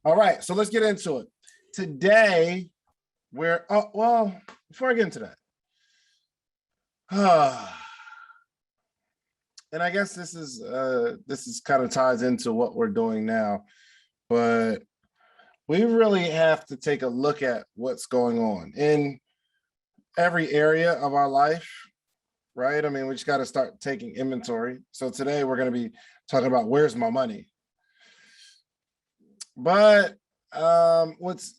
All right, so let's get into it. Today, well, before I get into that, and I guess this is kind of ties into what we're doing now, but we really have to take a look at what's going on in every area of our life, right? I mean, we just got to start taking inventory. So today we're going to be talking about where's my money. But what's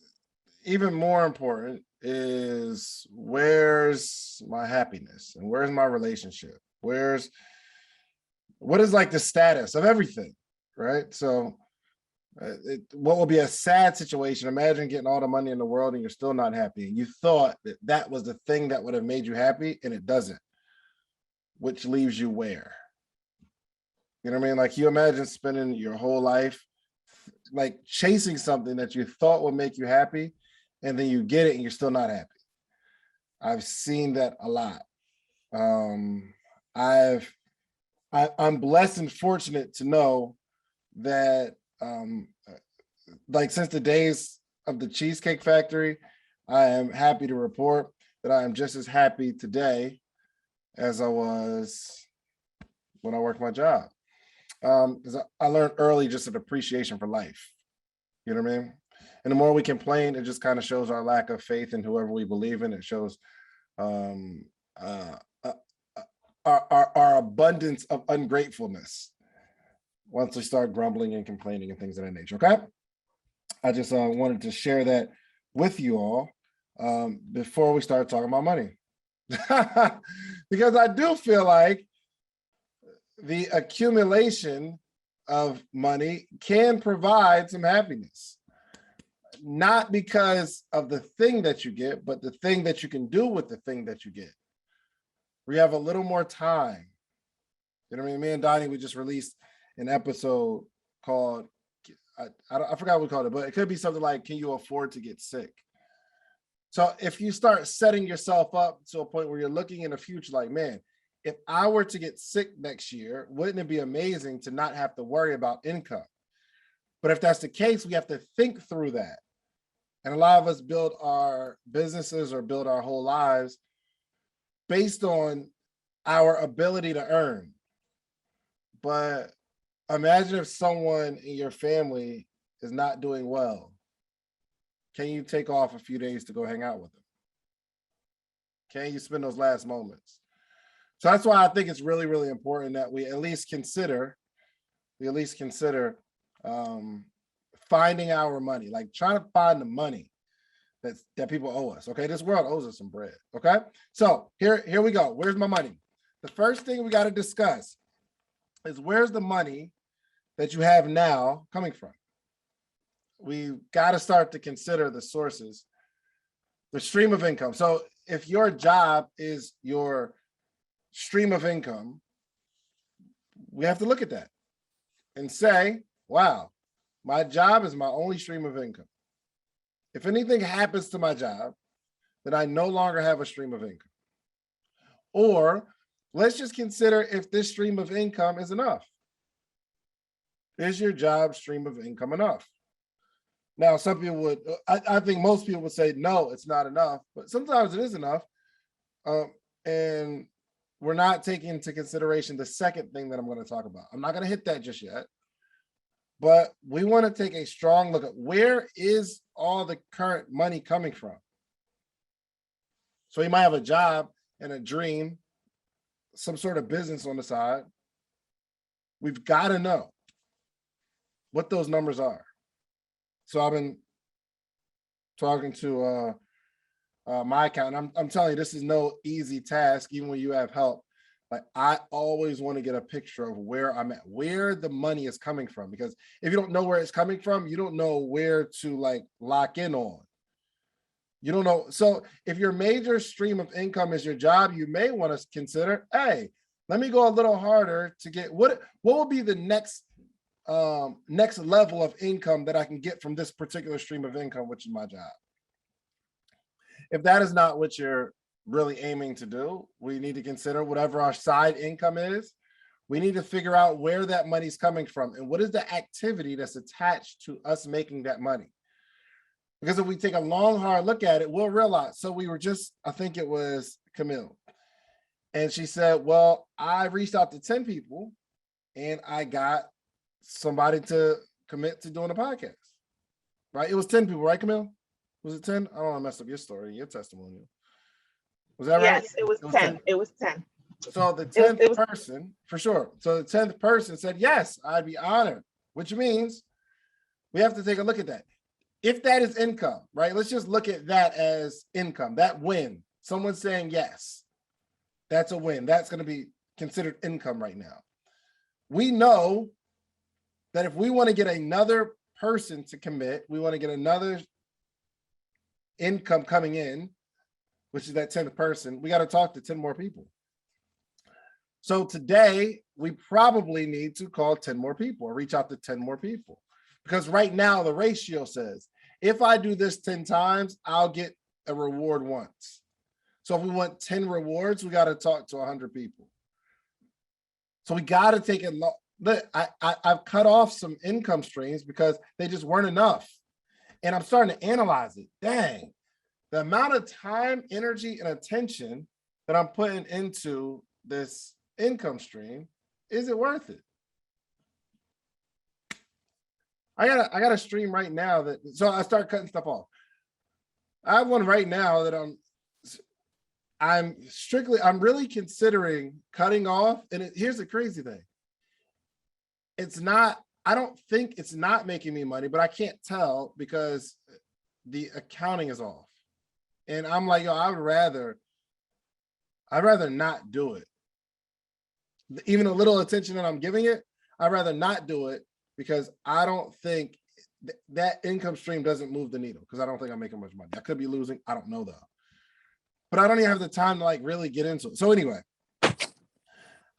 even more important is where's my happiness and where's my relationship? What is like the status of everything, right? So what will be a sad situation? Imagine getting all the money in the world and you're still not happy. And you thought that that was the thing that would have made you happy, and it doesn't, which leaves you where? You know what I mean? Like, you imagine spending your whole life like chasing something that you thought would make you happy, and then you get it and you're still not happy. I've seen that a lot. I'm blessed and fortunate to know that like since the days of the Cheesecake Factory, I am happy to report that I am just as happy today as I was when I worked my job. Because I learned early just an appreciation for life. You know what I mean? And the more we complain, it just kind of shows our lack of faith in whoever we believe in. It shows our abundance of ungratefulness once we start grumbling and complaining and things of that nature. Okay, I just wanted to share that with you all before we start talking about money. Because I do feel like the accumulation of money can provide some happiness, not because of the thing that you get, but the thing that you can do with the thing that you get. We have a little more time. You know what I mean? Me and Donnie, we just released an episode called, I forgot what we called it, but it could be something like, can you afford to get sick? So if you start setting yourself up to a point where you're looking in the future, like, man, if I were to get sick next year, wouldn't it be amazing to not have to worry about income? But if that's the case, we have to think through that. And a lot of us build our businesses or build our whole lives based on our ability to earn. But imagine if someone in your family is not doing well. Can you take off a few days to go hang out with them? Can you spend those last moments? So that's why I think it's really, really important that we at least consider finding our money, like trying to find the money that people owe us. Okay, this world owes us some bread. Okay, so here we go. Where's my money? The first thing we got to discuss is where's the money that you have now coming from? We've got to start to consider the sources, the stream of income. So if your job is your stream of income, we have to look at that and say, wow, my job is my only stream of income. If anything happens to my job, then I no longer have a stream of income. Or let's just consider if this stream of income is enough. Is your job stream of income enough? Now, some people would, I think most people would say, no, it's not enough, but sometimes it is enough. And we're not taking into consideration the second thing that I'm going to talk about. I'm not going to hit that just yet, but we want to take a strong look at where is all the current money coming from. So you might have a job and a dream, some sort of business on the side. We've got to know what those numbers are. So I've been talking to my accountant. I'm telling you, this is no easy task, even when you have help. Like, I always want to get a picture of where I'm at, where the money is coming from. Because if you don't know where it's coming from, you don't know where to like lock in on. You don't know. So if your major stream of income is your job, you may want to consider, hey, let me go a little harder to get what will be the next level of income that I can get from this particular stream of income, which is my job. If that is not what you're really aiming to do, we need to consider whatever our side income is, We need to figure out where that money's coming from and what is the activity that's attached to us making that money. Because if we take a long, hard look at it, we'll realize. So we were just, I think it was Camille. And she said, well, I reached out to 10 people and I got somebody to commit to doing a podcast, right? It was 10 people, right, Camille? Was it 10? I don't want to mess up your story, your testimonial. Was that right? Yes, it was 10. It was 10. So the 10th person, for sure. So the 10th person said, yes, I'd be honored, which means we have to take a look at that. If that is income, right? Let's just look at that as income, that win. Someone saying yes, that's a win. That's going to be considered income right now. We know that if we want to get another person to commit, we want to get another income coming in, which is that 10th person, we got to talk to 10 more people. So today, we probably need to call 10 more people or reach out to 10 more people. Because right now, the ratio says, if I do this 10 times, I'll get a reward once. So if we want 10 rewards, we got to talk to 100 people. So we got to take it. Look, I've cut off some income streams because they just weren't enough. And I'm starting to analyze it. Dang, the amount of time, energy, and attention that I'm putting into this income stream, is it worth it? I got a stream right now that, so I start cutting stuff off. I have one right now that I'm really considering cutting off. And here's the crazy thing. I don't think it's not making me money, but I can't tell because the accounting is off. And I'm like, yo, I'd rather not do it. Even a little attention that I'm giving it, I'd rather not do it because I don't think that income stream doesn't move the needle because I don't think I'm making much money. I could be losing. I don't know though. But I don't even have the time to like really get into it. So anyway,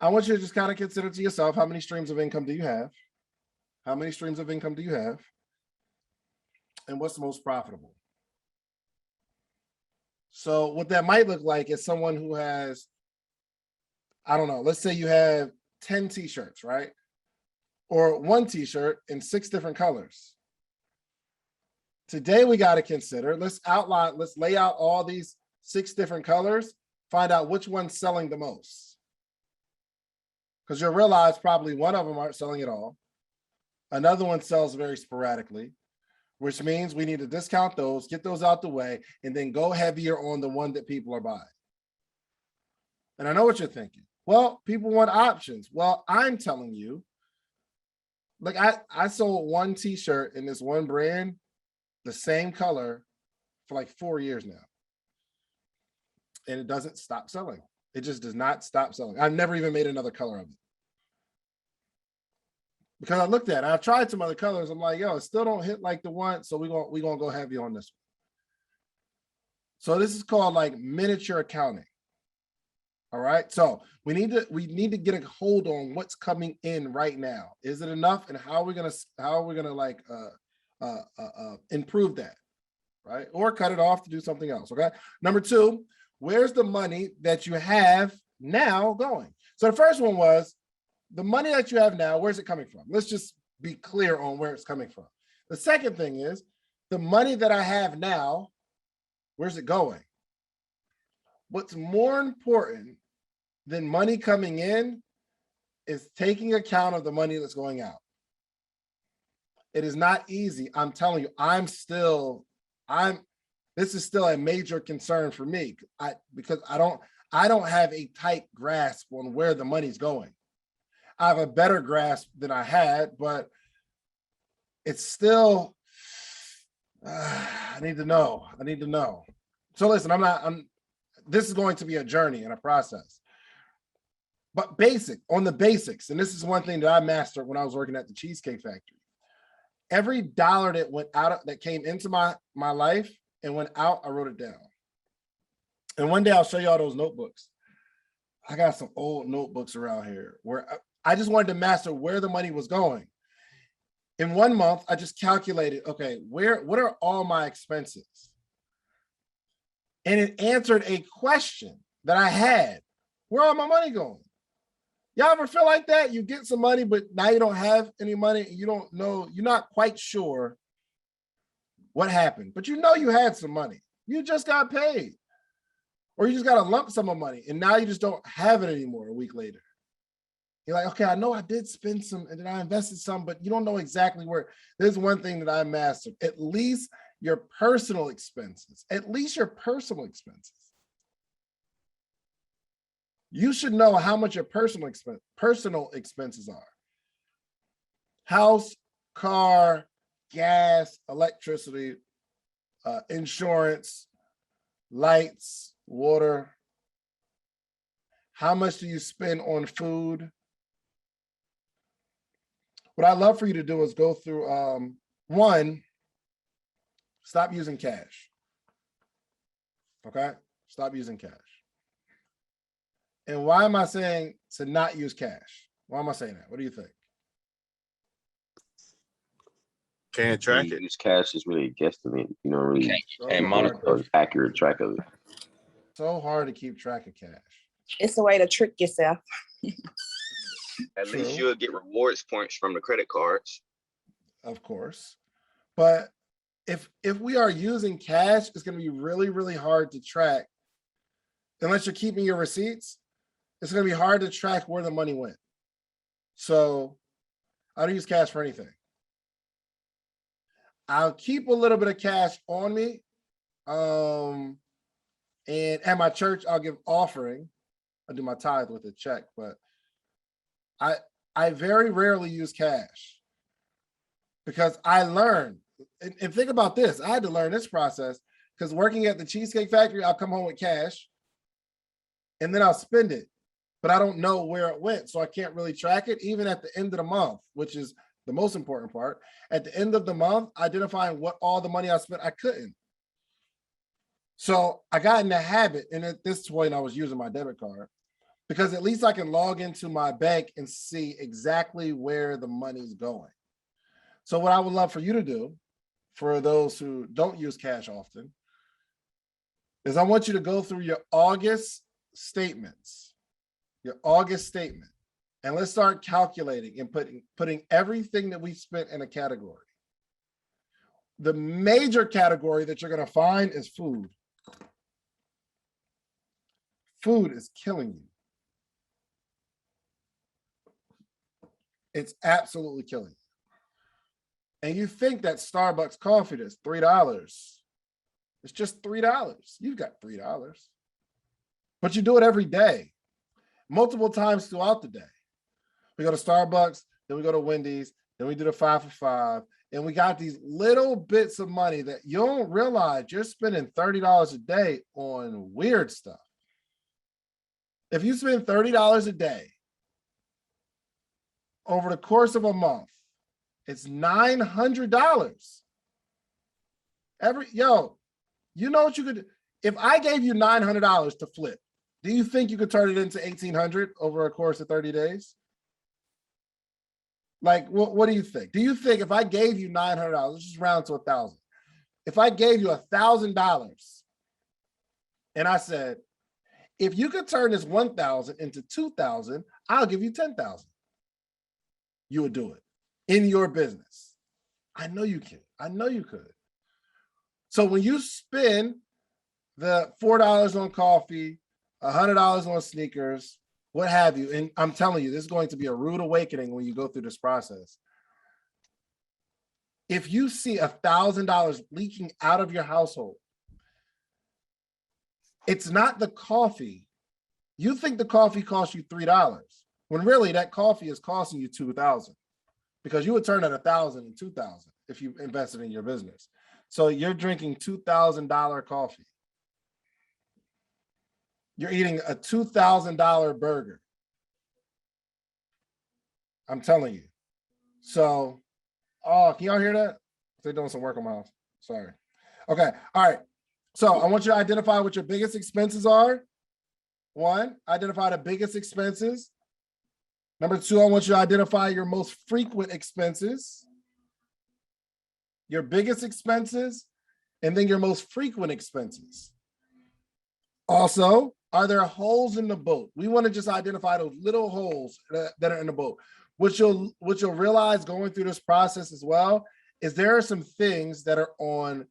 I want you to just kind of consider to yourself, how many streams of income do you have? How many streams of income do you have? And what's the most profitable? So what that might look like is someone who has, I don't know, let's say you have 10 t-shirts, right? Or one t-shirt in 6 different colors. Today we got to consider, let's lay out all these 6 different colors, find out which one's selling the most. Because you'll realize probably one of them aren't selling at all. Another one sells very sporadically, which means we need to discount those, get those out the way, and then go heavier on the one that people are buying. And I know what you're thinking. Well, people want options. Well, I'm telling you, like I sold one t-shirt in this one brand, the same color for like 4 years now. And it doesn't stop selling. It just does not stop selling. I've never even made another color of it. Because I looked at it, I've tried some other colors. I'm like, yo, it still don't hit like the one. So we're gonna go heavy on this one. So this is called like miniature accounting. All right. So we need to get a hold on what's coming in right now. Is it enough? And how are we gonna like improve that? Right? Or cut it off to do something else. Okay. Number 2, where's the money that you have now going? So the first one was the money that you have now, where's it coming from? Let's just be clear on where it's coming from. The second thing is the money that I have now, where's it going? What's more important than money coming in is taking account of the money that's going out. It is not easy. I'm telling you, this is still a major concern for me because I don't have a tight grasp on where the money's going. I have a better grasp than I had, but it's still, I need to know. So listen, this is going to be a journey and a process, but on the basics. And this is one thing that I mastered when I was working at the Cheesecake Factory. Every dollar that went out, that came into my life and went out, I wrote it down. And one day I'll show you all those notebooks. I got some old notebooks around here where I just wanted to master where the money was going. In 1 month, I just calculated, okay, what are all my expenses? And it answered a question that I had. Where are my money going? Y'all ever feel like that? You get some money, but now you don't have any money and you don't know, you're not quite sure what happened, but you know you had some money. You just got paid. Or you just got a lump sum of money and now you just don't have it anymore a week later. You're like, okay, I know I did spend some and then I invested some, but you don't know exactly where. There's one thing that I mastered, at least your personal expenses, at least your personal expenses. You should know how much your personal expenses are. House, car, gas, electricity, insurance, lights, water. How much do you spend on food? What I love for you to do is go through, one, stop using cash. Okay? Stop using cash. And why am I saying to not use cash? Why am I saying that? What do you think? Can't track it. Use cash is really a guesstimate. You know, really And monitor. accurate track of it. So hard to keep track of cash. It's a way to trick yourself. At True. least you'll get rewards points from the credit cards. Of course. But if we are using cash, it's going to be really, really hard to track. Unless you're keeping your receipts, it's going to be hard to track where the money went. So I don't use cash for anything. I'll keep a little bit of cash on me. And at my church, I'll give offering. I do my tithe with a check, but I very rarely use cash because I learned, and think about this, I had to learn this process because working at the Cheesecake Factory, I'll come home with cash and then I'll spend it, but I don't know where it went. So I can't really track it even at the end of the month, which is the most important part. At the end of the month, identifying what all the money I spent, I couldn't. So I got in the habit, and at this point I was using my debit card because at least I can log into my bank and see exactly where the money's going. So what I would love for you to do, for those who don't use cash often, is I want you to go through your August statements, and let's start calculating and putting everything that we've spent in a category. The major category that you're going to find is food. Food is killing you. It's absolutely killing you. And you think that Starbucks coffee that's $3, it's just $3. You've got $3. But you do it every day, multiple times throughout the day. We go to Starbucks, then we go to Wendy's, then we do the 5 for 5, and we got these little bits of money that you don't realize you're spending $30 a day on weird stuff. If you spend $30 a day over the course of a month, it's $900. You know what you could, if I gave you $900 to flip, do you think you could turn it into $1,800 over a course of 30 days? Like, what do you think? Do you think if I gave you $900, let's just round to 1,000. If I gave you $1,000 and I said, if you could turn this 1,000 into 2,000, I'll give you 10,000. You would do it in your business. I know you can. I know you could. So when you spend the $4 on coffee, $100 on sneakers, what have you, and I'm telling you, this is going to be a rude awakening when you go through this process. If you see $1,000 leaking out of your household, it's not the coffee. You think the coffee costs you $3, when really that coffee is costing you $2,000, because you would turn at $1,000 and $2,000 if you invested in your business. So you're drinking $2,000 coffee. You're eating a $2,000 burger. I'm telling you. So, oh, can y'all hear that? They're doing some work on my house. Sorry. Okay. All right. So I want you to identify what your biggest expenses are. One, identify the biggest expenses. Number two, I want you to identify your most frequent expenses, your biggest expenses, and then your most frequent expenses. Also, Are there holes in the boat? We want to just identify those little holes that are in the boat. What you'll realize going through this process as well is there are some things that are on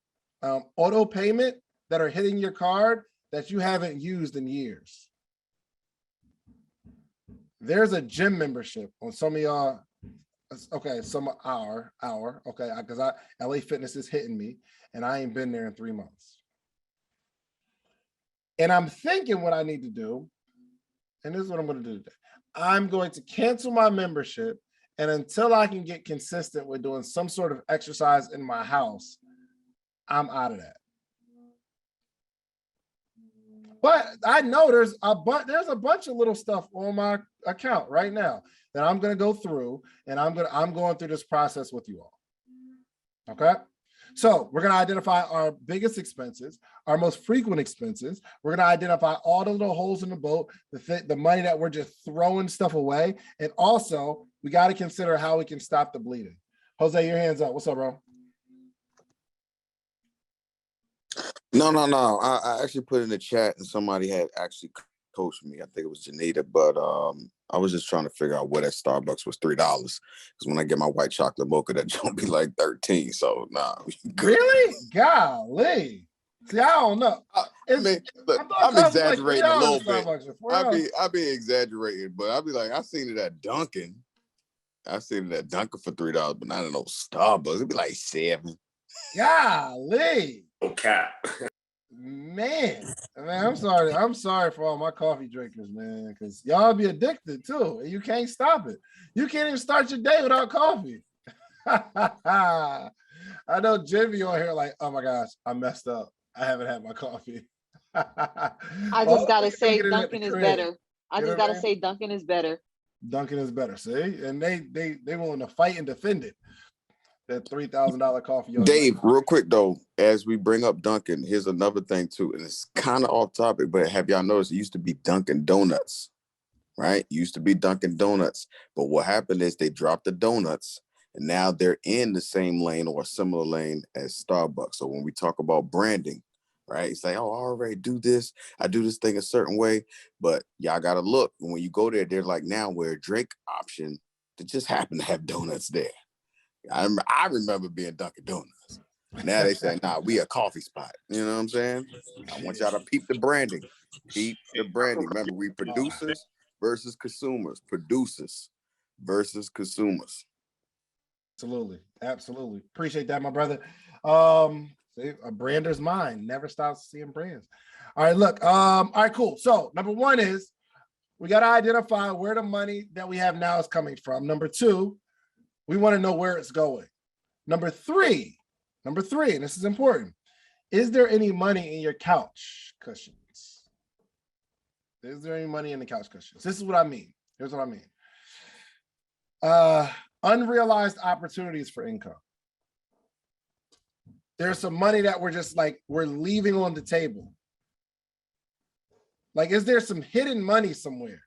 auto payment that are hitting your card that you haven't used in years. There's a gym membership on some of y'all. Okay, some hour, okay, because LA Fitness is hitting me, and I ain't been there in 3 months. And I'm thinking what I need to do, and this is what I'm going to do today. I'm going to cancel my membership, and until I can get consistent with doing some sort of exercise in my house, I'm out of that. But I know there's a bunch of little stuff on my account right now that I'm going to go through, and I'm going through this process with you all. Okay. So we're going to identify our biggest expenses, our most frequent expenses. We're going to identify all the little holes in the boat, the money that we're just throwing stuff away. And also we got to consider how we can stop the bleeding. Jose, your hands up. What's up, bro? No. I actually put in the chat and somebody had actually coached me. I think it was Janita, but I was just trying to figure out what at Starbucks was $3. Because when I get my white chocolate mocha, that don't be like 13. So nah. Really? Golly. See, I don't know. I mean, look, I'm exaggerating a little bit. I be exaggerating, but I be like, I seen it at Dunkin. I seen it at Dunkin for $3, but not in no Starbucks. It'd be like 7. Golly. Okay. Man, I'm sorry for all my coffee drinkers, man, because y'all be addicted too, and you can't stop it. You can't even start your day without coffee. I know Jimmy on here like, oh my gosh, I messed up. I haven't had my coffee. I just gotta say Dunkin is better. I just gotta say Dunkin is better. Dunkin is better, see? And they willing to fight and defend it. That $3,000 coffee. Dave, real quick though, as we bring up Dunkin', here's another thing too, and it's kind of off topic, but have y'all noticed it used to be Dunkin' Donuts, right? It used to be Dunkin' Donuts, but what happened is they dropped the donuts, and now they're in the same lane or a similar lane as Starbucks. So when we talk about branding, right, it's like, oh, I already do this, I do this thing a certain way, but y'all gotta look. When you go there, they're like now we're a drink option that just happen to have donuts there. I remember being Dunkin' Donuts. Now they say, nah, we a coffee spot. You know what I'm saying? I want y'all to peep the branding. Peep the branding. Remember, we producers versus consumers. Producers versus consumers. Absolutely. Absolutely. Appreciate that, my brother. See, a brander's mind never stops seeing brands. All right, look. All right, cool. So number one is we got to identify where the money that we have now is coming from. Number two, we want to know where it's going. Number three, and this is important. Is there any money in your couch cushions? Is there any money in the couch cushions? This is what I mean. Here's what I mean. Unrealized opportunities for income. There's some money that we're leaving on the table. Like, is there some hidden money somewhere?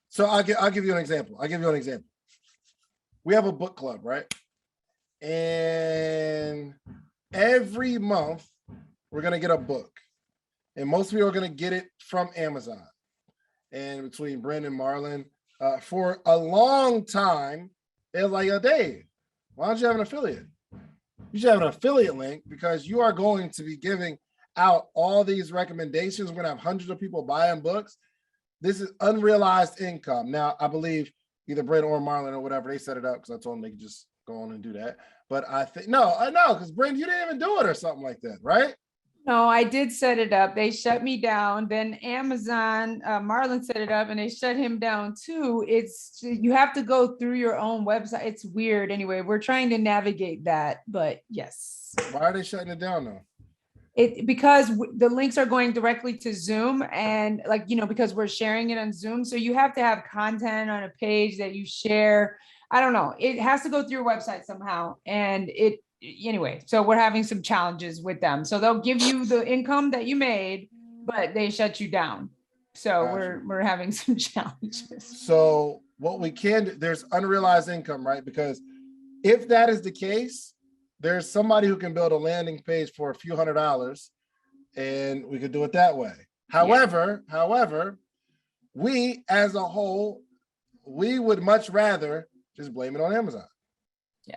So I'll give you an example. We have a book club, right? And every month we're going to get a book. And most people are going to get it from Amazon. And between Brent and Marlon, for a long time, they're like, oh, Dave, why don't you have an affiliate? You should have an affiliate link because you are going to be giving out all these recommendations. We're going to have hundreds of people buying books. This is unrealized income. Now, I believe either Brent or Marlon or whatever, they set it up because I told them they could just go on and do that. But I think, I know, because Brent, you didn't even do it or something like that, right? No, I did set it up. They shut me down. Then Amazon, Marlon set it up and they shut him down too. You have to go through your own website. It's weird. Anyway, we're trying to navigate that, but yes. Why are they shutting it down though? Because the links are going directly to Zoom and because we're sharing it on Zoom. So you have to have content on a page that you share. I don't know. It has to go through your website somehow. And anyway, so we're having some challenges with them. So they'll give you the income that you made, but they shut you down. So Gotcha. we're having some challenges. So what we can do, there's unrealized income, right? Because if that is the case, there's somebody who can build a landing page for a few $100s and we could do it that way. However, we as a whole, we would much rather just blame it on Amazon. Yeah.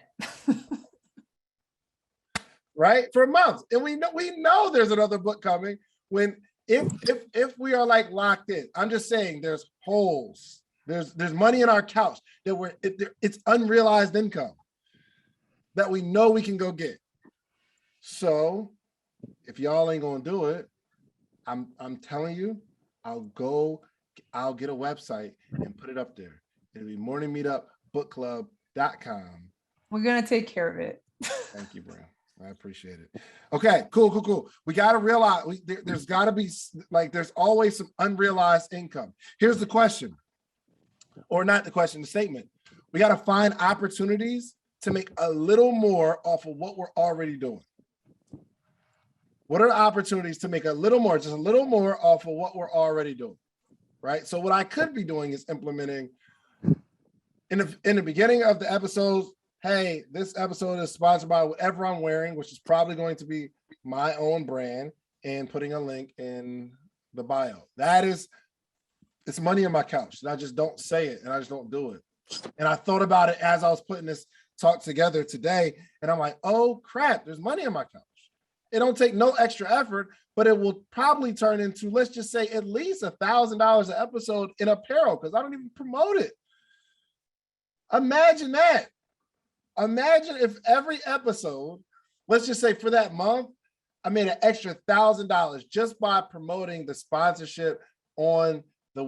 Right? For months. And we know there's another book coming when if we are like locked in. I'm just saying there's holes. There's money in our couch that it's unrealized income that we know we can go get. So if y'all ain't gonna do it, I'm telling you, I'll get a website and put it up there. It'll be morningmeetupbookclub.com. We're gonna take care of it. Thank you, bro. I appreciate it. Okay, cool. We got to realize there's got to be there's always some unrealized income. Here's the question, or not the question, the statement. We got to find opportunities to make a little more off of what we're already doing. What are the opportunities to make a little more, just a little more off of what we're already doing, right? So what I could be doing is implementing in the beginning of the episodes. Hey, this episode is sponsored by whatever I'm wearing, which is probably going to be my own brand, and putting a link in the bio. It's money in my couch. And I just don't say it and I just don't do it. And I thought about it as I was putting this talk together today. And I'm like, oh crap, there's money in my couch. It don't take no extra effort, but it will probably turn into, let's just say, at least $1,000 an episode in apparel, because I don't even promote it. Imagine that. Imagine if every episode, let's just say for that month, I made an extra $1,000 just by promoting the sponsorship on the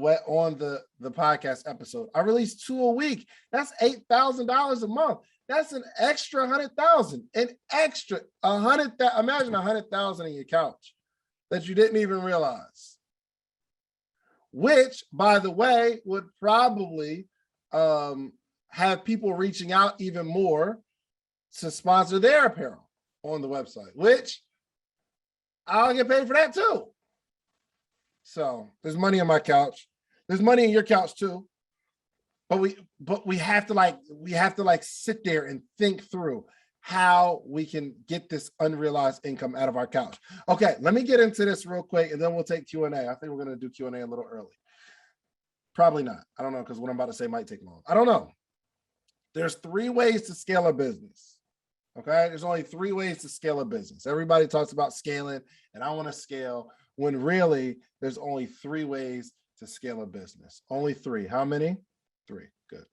podcast episode. I release 2 a week. That's $8,000 a month. That's an extra 100,000, an extra 100,000. Imagine 100,000 in your couch that you didn't even realize. Which, by the way, would probably have people reaching out even more to sponsor their apparel on the website, which I'll get paid for that too. So there's money in my couch. There's money in your couch too. But we have to sit there and think through how we can get this unrealized income out of our couch. Okay, let me get into this real quick and then we'll take Q&A. I think we're going to do Q&A a little early. Probably not. I don't know, because what I'm about to say might take long. I don't know. There's 3 ways to scale a business. Okay, there's only 3 ways to scale a business. Everybody talks about scaling and I want to scale, when really there's only 3 ways to scale a business. Only 3. How many? 3. Good.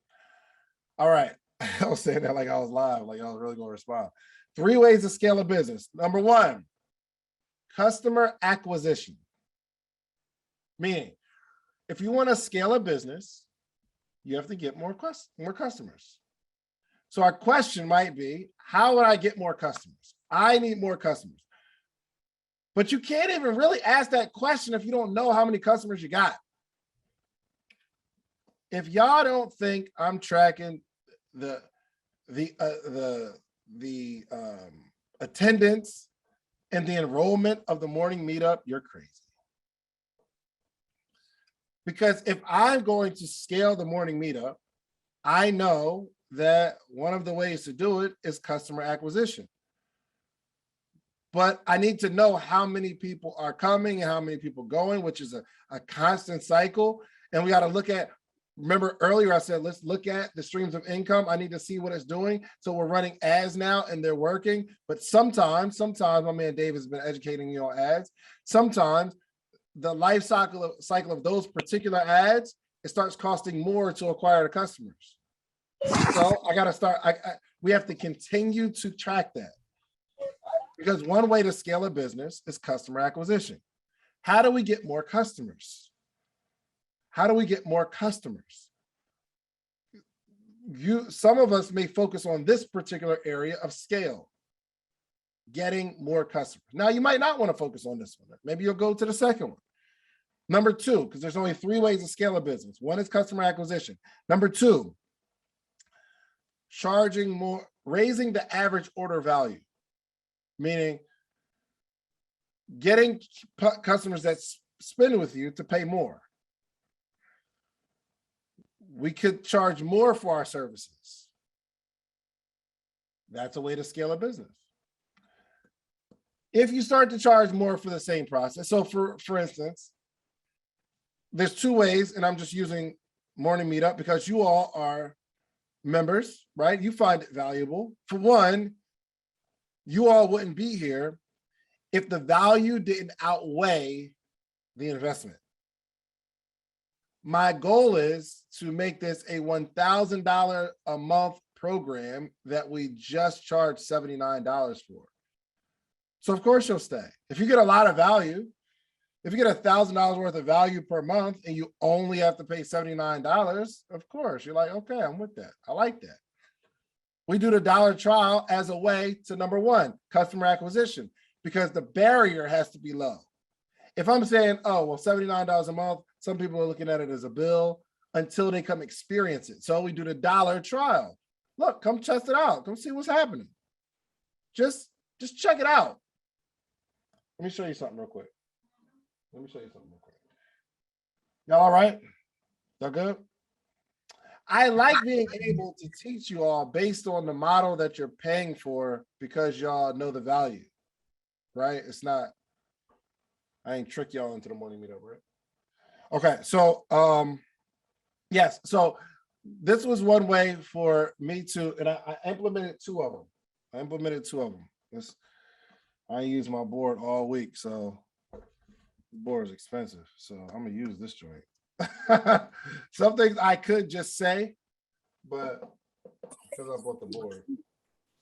All right. I was saying that like I was live, like I was really going to respond. 3 ways to scale a business. Number 1, customer acquisition. Meaning, if you want to scale a business, you have to get more customers. So our question might be, how would I get more customers? I need more customers. But you can't even really ask that question if you don't know how many customers you got. If y'all don't think I'm tracking the attendance and the enrollment of the morning meetup, you're crazy. Because if I'm going to scale the morning meetup, I know that one of the ways to do it is customer acquisition. But I need to know how many people are coming and how many people going, which is a constant cycle. And we got to look at, remember earlier I said, let's look at the streams of income. I need to see what it's doing. So we're running ads now and they're working. But sometimes my man Dave has been educating you on ads. Sometimes the life cycle of those particular ads, it starts costing more to acquire the customers. So I got to start, we have to continue to track that. Because one way to scale a business is customer acquisition. How do we get more customers? How do we get more customers? Some of us may focus on this particular area of scale, getting more customers. Now, you might not want to focus on this one. Maybe you'll go to the second one. Number 2, because there's only 3 ways to scale a business. 1 is customer acquisition. Number 2, charging more, raising the average order value, meaning getting customers that spend with you to pay more. We could charge more for our services. That's a way to scale a business. If you start to charge more for the same process, so for instance, there's two ways, and I'm just using morning meetup because you all are members, right? You find it valuable. For one, you all wouldn't be here if the value didn't outweigh the investment. My goal is to make this a $1,000 a month program that we just charge $79 for. So of course you'll stay. If you get a lot of value, if you get $1,000 worth of value per month and you only have to pay $79, of course, you're like, okay, I'm with that. I like that. We do the dollar trial as a way to, number one, customer acquisition, because the barrier has to be low. If I'm saying, oh, well, $79 a month, some people are looking at it as a bill until they come experience it. So we do the dollar trial. Look, come test it out. Come see what's happening. Just check it out. Let me show you something real quick. Y'all all right? Y'all good? I like being able to teach you all based on the model that you're paying for because y'all know the value, right? It's not, I ain't trick y'all into the morning meetup, right? Okay, so yes, so this was one way for me to, and I implemented two of them. I use my board all week, so the board is expensive, so I'm gonna use this joint. Some things I could just say, but because I bought the board.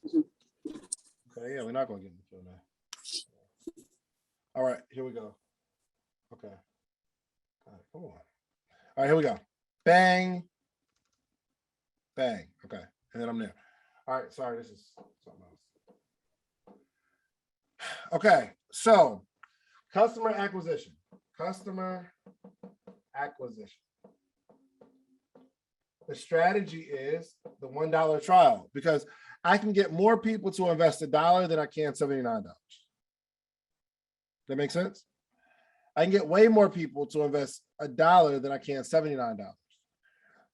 Okay, yeah, we're not gonna get into that. All right, here we go. Okay. All right, come on. All right, here we go. Bang. Bang. Okay, and then I'm there. All right, sorry, this is something else. Okay, so customer acquisition. The strategy is the $1 trial because I can get more people to invest $1 than I can $79. That make sense? I can get way more people to invest $1 than I can $79.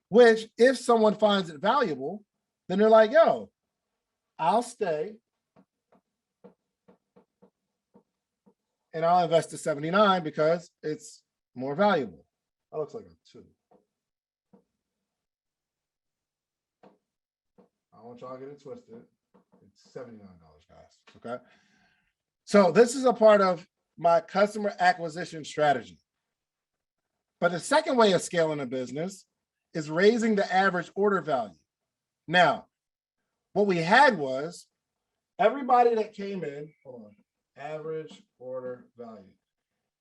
Which, if someone finds it valuable, then they're like, yo, I'll stay and I'll invest the 79 because it's more valuable. That looks like a 2. I don't want y'all to get it twisted. It's $79, guys, okay? So this is a part of my customer acquisition strategy. But the second way of scaling a business is raising the average order value. Now, what we had was everybody that came in, hold on, average order value.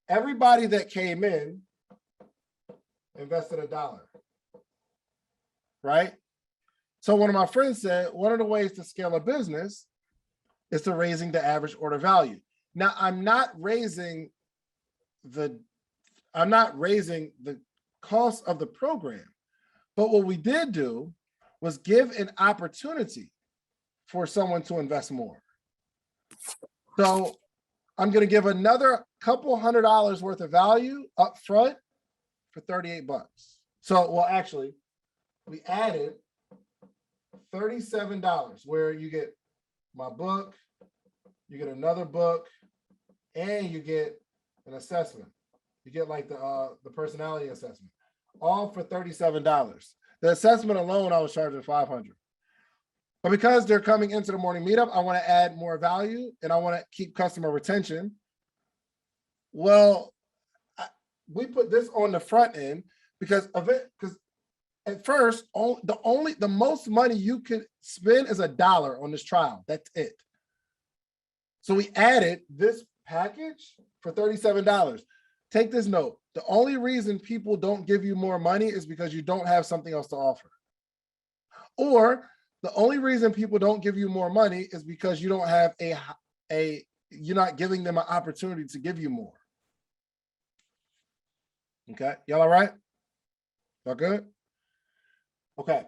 Everybody that came in invested $1, right? So one of my friends said, one of the ways to scale a business is to raising the average order value. Now, I'm not raising the cost of the program, but what we did do was give an opportunity for someone to invest more. So I'm going to give another couple $100 worth of value up front for $38. So, well, actually, we added $37 where you get my book, you get another book, and you get an assessment. You get like the personality assessment, all for $37. The assessment alone, I was charging $500. But because they're coming into the morning meetup, I want to add more value and I want to keep customer retention. Well, we put this on the front end because of it, because at first, the most money you can spend is $1 on this trial. That's it. So we added this package for $37. Take this note. The only reason people don't give you more money is because you don't have something else to offer. Or the only reason people don't give you more money is because you don't have you're not giving them an opportunity to give you more. Okay, y'all all right? Y'all good? Okay.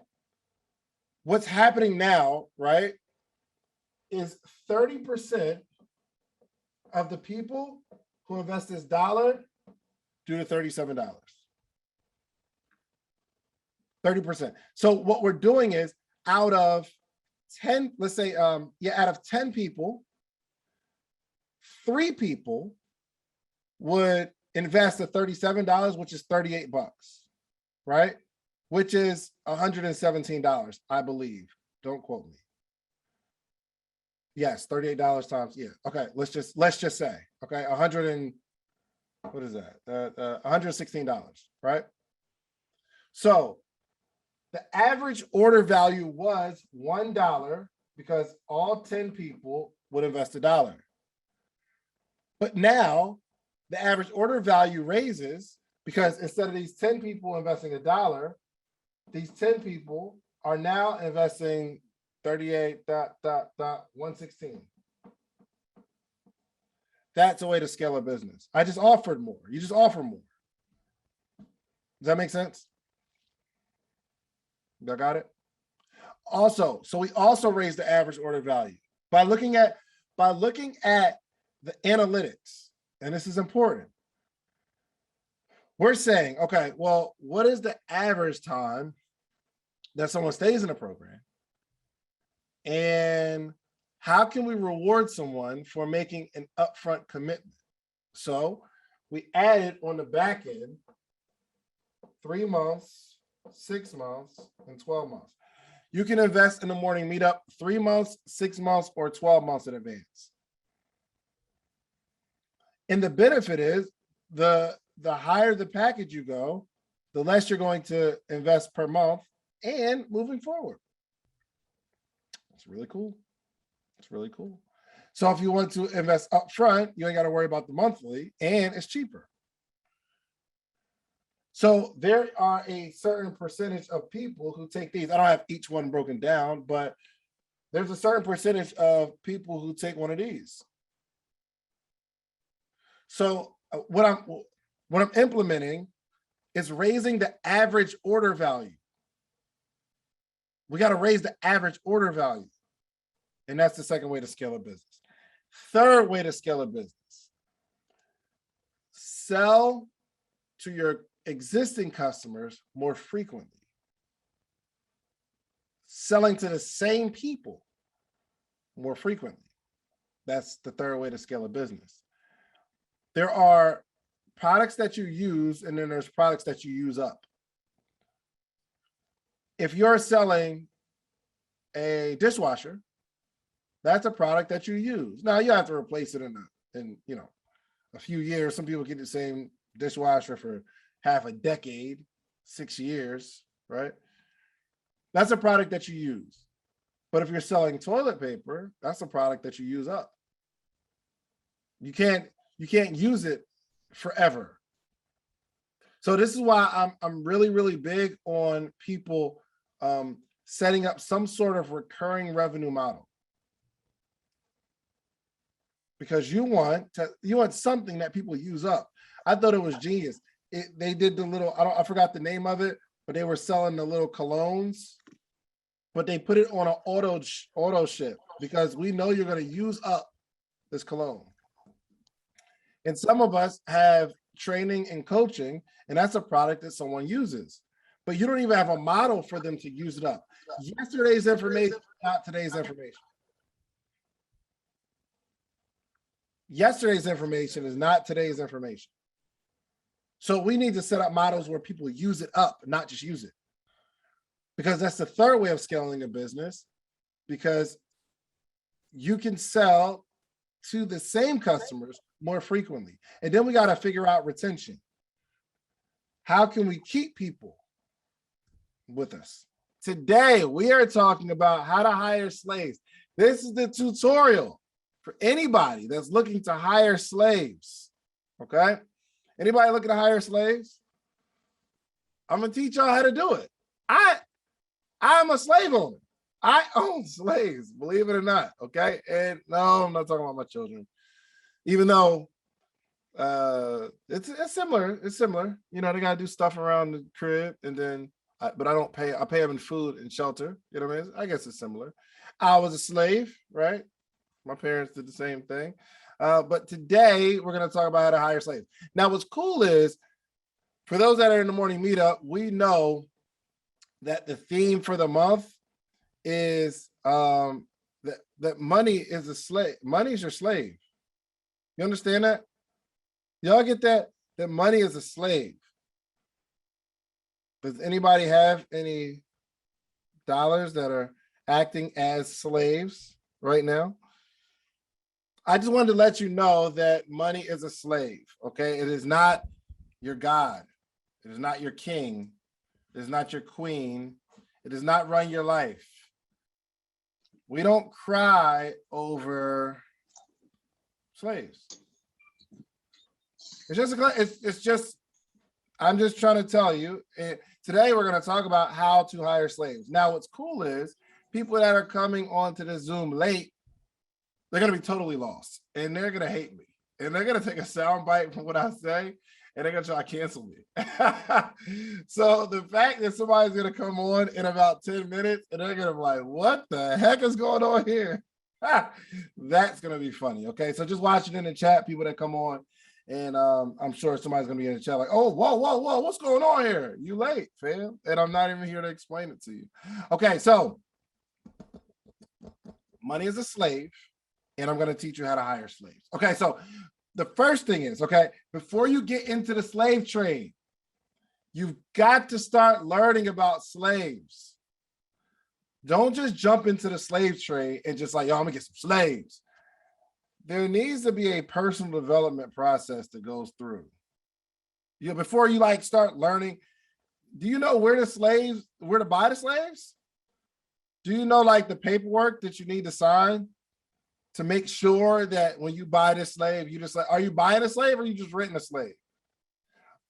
What's happening now, right, is 30% of the people who invest this $1 do the $37. 30%. So what we're doing is out of 10, let's say, out of 10 people, 3 people would invest the $37, which is 38 bucks, right? Which is $117, I believe. Don't quote me. Yes, $38 times, yeah. Okay, let's just say, okay, what is that? $116, right? So the average order value was $1 because all 10 people would invest $1. But now the average order value raises because instead of these 10 people investing $1, these 10 people are now investing 116. That's a way to scale a business. I just offered more. You just offer more. Does that make sense? Y'all got it? Also, so we also raised the average order value by looking at the analytics, and this is important. We're saying, okay, well, what is the average time that someone stays in a program? And how can we reward someone for making an upfront commitment? So we added on the back end 3 months, 6 months, and 12 months. You can invest in the morning meetup 3 months, 6 months, or 12 months in advance. And the benefit is the higher the package you go, the less you're going to invest per month and moving forward. It's really cool. It's really cool. So if you want to invest up front, you ain't got to worry about the monthly, and it's cheaper. So there are a certain percentage of people who take these. I don't have each one broken down, but there's a certain percentage of people who take one of these. So what I'm implementing is raising the average order value. We got to raise the average order value. And that's the second way to scale a business. Third way to scale a business. Sell to your existing customers more frequently. Selling to the same people more frequently. That's the third way to scale a business. There are products that you use, and then there's products that you use up. If you're selling a dishwasher, that's a product that you use. Now you have to replace it in a few years. Some people get the same dishwasher for half a decade, 6 years, right? That's a product that you use. But if you're selling toilet paper, that's a product that you use up. You can't use it forever. So this is why I'm really, really big on people setting up some sort of recurring revenue model. Because you want something that people use up. I thought it was genius. They did the little, I forgot the name of it, but they were selling the little colognes, but they put it on an auto ship because we know you're going to use up this cologne. And some of us have training and coaching, and that's a product that someone uses, but you don't even have a model for them to use it up. Yesterday's information, not today's information. Yesterday's information is not today's information. So we need to set up models where people use it up, not just use it. Because that's the third way of scaling a business, because you can sell to the same customers more frequently. And then we got to figure out retention. How can we keep people with us? Today, we are talking about how to hire slaves. This is the tutorial for anybody that's looking to hire slaves, okay? Anybody looking to hire slaves? I'm gonna teach y'all how to do it. I'm a slave owner. I own slaves, believe it or not, okay? And no, I'm not talking about my children, even though it's similar. It's similar. You know, they gotta do stuff around the crib, and then, but I don't pay. I pay them in food and shelter. You know what I mean? I guess it's similar. I was a slave, right? My parents did the same thing. But today we're going to talk about how to hire slaves. Now, what's cool is for those that are in the morning meetup, we know that the theme for the month is that money is a slave. Money is your slave. You understand that? Y'all get that? that money is a slave. Does anybody have any dollars that are acting as slaves right now? I just wanted to let you know that money is a slave, okay? It is not your God. It is not your king. It is not your queen. It does not run your life. We don't cry over slaves. It's just, I'm just trying to tell you, today we're going to talk about how to hire slaves. Now, what's cool is people that are coming onto the Zoom late, they're going to be totally lost and they're going to hate me and they're going to take a sound bite from what I say and they're going to try to cancel me. So the fact that somebody's going to come on in about 10 minutes and they're going to be like, what the heck is going on here? That's going to be funny. Okay. So just watch it in the chat, people that come on. And I'm sure somebody's going to be in the chat like, oh, whoa, what's going on here? You late, fam. And I'm not even here to explain it to you. Okay. So money is a slave. And I'm going to teach you how to hire slaves. Okay, so the first thing is, okay, before you get into the slave trade, you've got to start learning about slaves. Don't just jump into the slave trade and just like, yo, I'm gonna get some slaves. There needs to be a personal development process that goes through. You know, before you like start learning, do you know where to buy the slaves? Do you know like the paperwork that you need to sign to make sure that when you buy this slave, you just like, are you buying a slave or are you just renting a slave?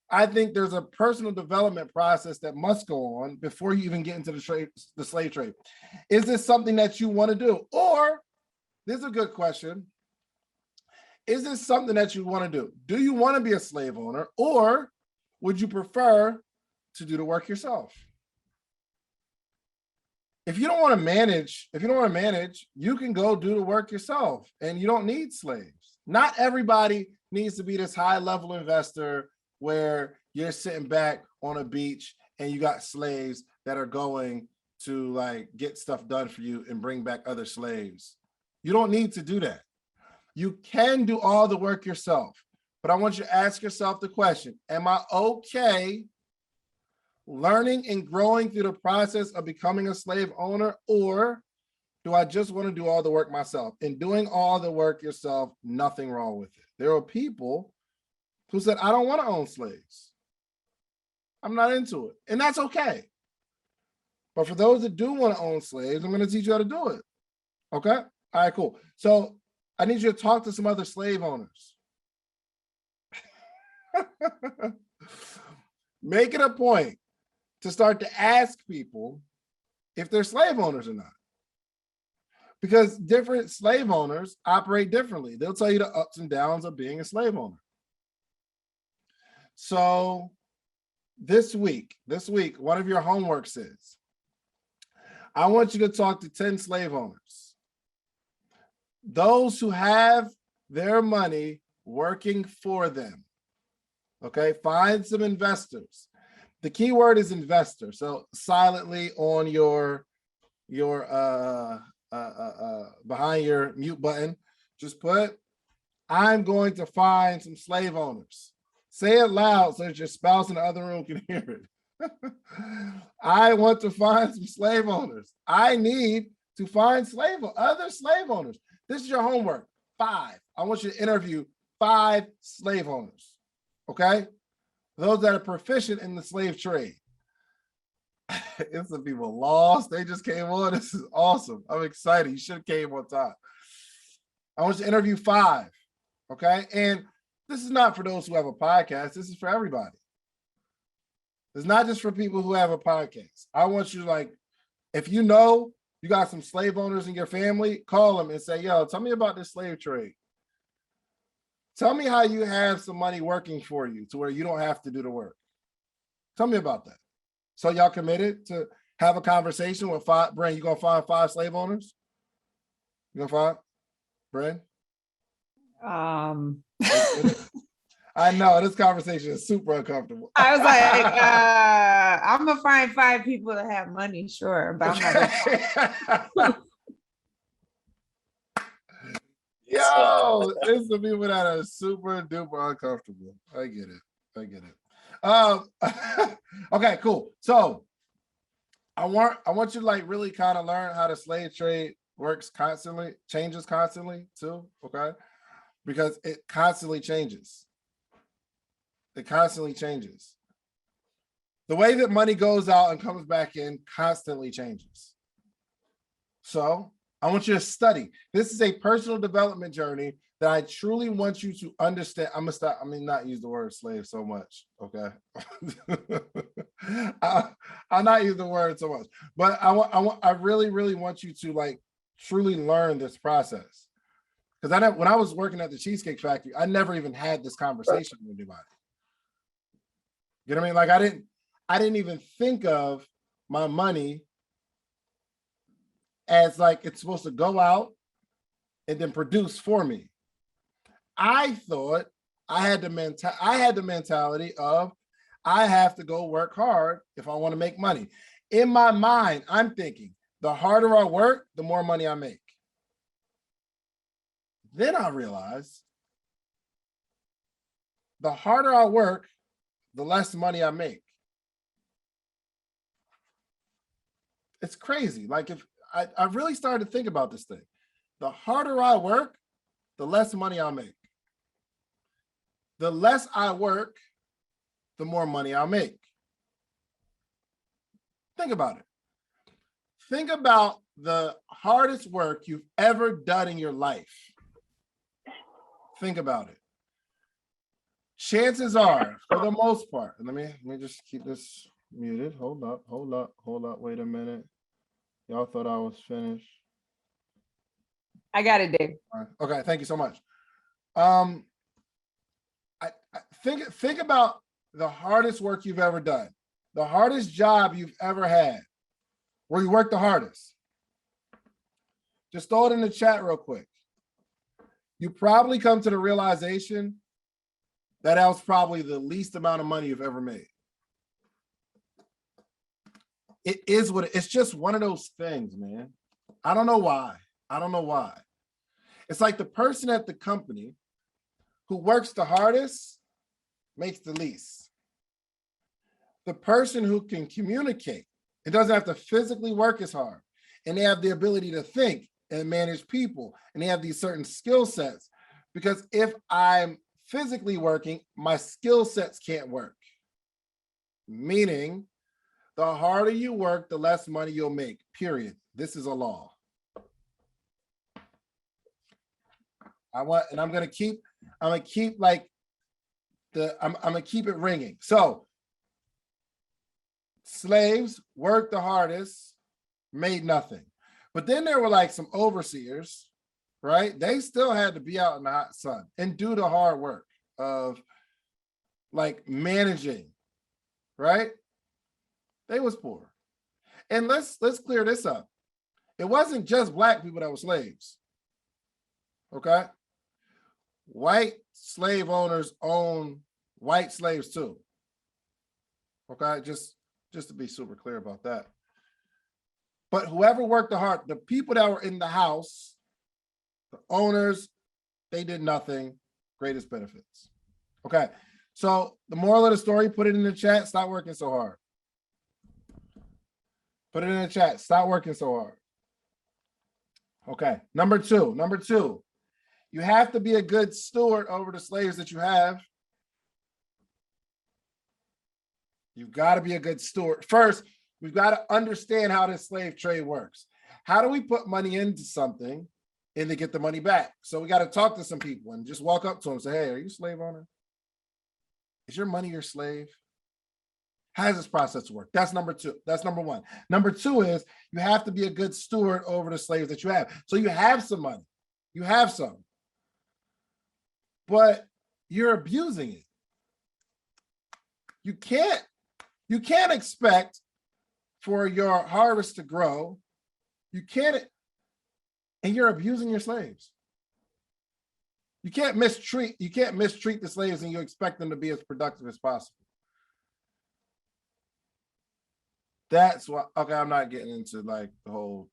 I think there's a personal development process that must go on before you even get into the slave trade. Is this something that you want to do? Or, this is a good question. Is this something that you want to do? Do you want to be a slave owner or would you prefer to do the work yourself? If you don't want to manage, you can go do the work yourself and you don't need slaves. Not everybody needs to be this high level investor where you're sitting back on a beach and you got slaves that are going to like get stuff done for you and bring back other slaves. You don't need to do that. You can do all the work yourself, but I want you to ask yourself the question, am I okay learning and growing through the process of becoming a slave owner, or do I just want to do all the work myself? And doing all the work yourself, nothing wrong with it. There are people who said, I don't want to own slaves. I'm not into it. And that's okay. But for those that do want to own slaves, I'm going to teach you how to do it. Okay? All right, cool. So I need you to talk to some other slave owners. Make it a point to start to ask people if they're slave owners or not. Because different slave owners operate differently. They'll tell you the ups and downs of being a slave owner. So this week, one of your homeworks is, I want you to talk to 10 slave owners. Those who have their money working for them. Okay, find some investors. The key word is investor. So silently on your behind your mute button, just put, I'm going to find some slave owners. Say it loud so that your spouse in the other room can hear it. I want to find some slave owners. I need to find other slave owners. This is your homework. 5. I want you to interview 5 slave owners. Okay? Those that are proficient in the slave trade. It's some people lost. They just came on. This is awesome. I'm excited. You should have came on time. I want you to interview 5. Okay? And this is not for those who have a podcast. This is for everybody. It's not just for people who have a podcast. I want you to, like, if you know you got some slave owners in your family, call them and say, yo, tell me about this slave trade. Tell me how you have some money working for you to where you don't have to do the work. Tell me about that. So y'all committed to have a conversation with 5, Bren, you gonna find 5 slave owners? You gonna find, Bren? I know this conversation is super uncomfortable. I was like, I'm gonna find 5 people that have money, sure, but I'm not. Yo, it's the people that are super duper uncomfortable. I get it. I get it. Okay, cool. So I want you to like really kind of learn how the slave trade works constantly, changes constantly too. Okay, because it constantly changes. It constantly changes. The way that money goes out and comes back in constantly changes. So I want you to study. This is a personal development journey that I truly want you to understand. I'm gonna stop. I mean, not use the word slave so much. Okay. I'll not use the word so much, but I really, really want you to like truly learn this process. Because when I was working at the Cheesecake Factory, I never even had this conversation with anybody. You know what I mean? Like I didn't even think of my money as like it's supposed to go out and then produce for me. I thought I had the mentality of I have to go work hard if I want to make money. In my mind, I'm thinking the harder I work, the more money I make. Then I realized the harder I work, the less money I make. It's crazy. Like if I really started to think about this thing, the harder I work, the less money I make. The less I work, the more money I'll make. Think about it. Think about the hardest work you've ever done in your life. Think about it. Chances are, for the most part, and let me just keep this muted. Hold up. Wait a minute. Y'all thought I was finished. I got it, Dave. All right. Okay, thank you so much. I think about the hardest work you've ever done, the hardest job you've ever had, where you worked the hardest. Just throw it in the chat real quick. You probably come to the realization that that was probably the least amount of money you've ever made. It is what it's just one of those things, man. I don't know why. It's like the person at the company who works the hardest makes the least. The person who can communicate, it doesn't have to physically work as hard, and they have the ability to think and manage people, and they have these certain skill sets. Because if I'm physically working, my skill sets can't work. Meaning, the harder you work, the less money you'll make, period. This is a law. I'm gonna keep like I'm gonna keep it ringing. So slaves worked the hardest, made nothing. But then there were like some overseers, right? They still had to be out in the hot sun and do the hard work of like managing, right? They was poor. And let's clear this up. It wasn't just Black people that were slaves. Okay? White slave owners own white slaves too. Okay, just to be super clear about that. But whoever worked the hard, the people that were in the house, the owners, they did nothing, greatest benefits. Okay, so the moral of the story, put it in the chat, stop working so hard. Put it in the chat, stop working so hard. Okay, number two, you have to be a good steward over the slaves that you have. You've got to be a good steward. First, we've got to understand how this slave trade works. How do we put money into something and then get the money back? So we got to talk to some people and just walk up to them and say, hey, are you a slave owner? Is your money your slave? How does this process work? That's number two. That's number one. Number two is you have to be a good steward over the slaves that you have. So you have some money. You have some. But you're abusing it. You can't expect for your harvest to grow. You can't, and you're abusing your slaves. You can't mistreat the slaves and you expect them to be as productive as possible. That's why, okay, I'm not getting into like the whole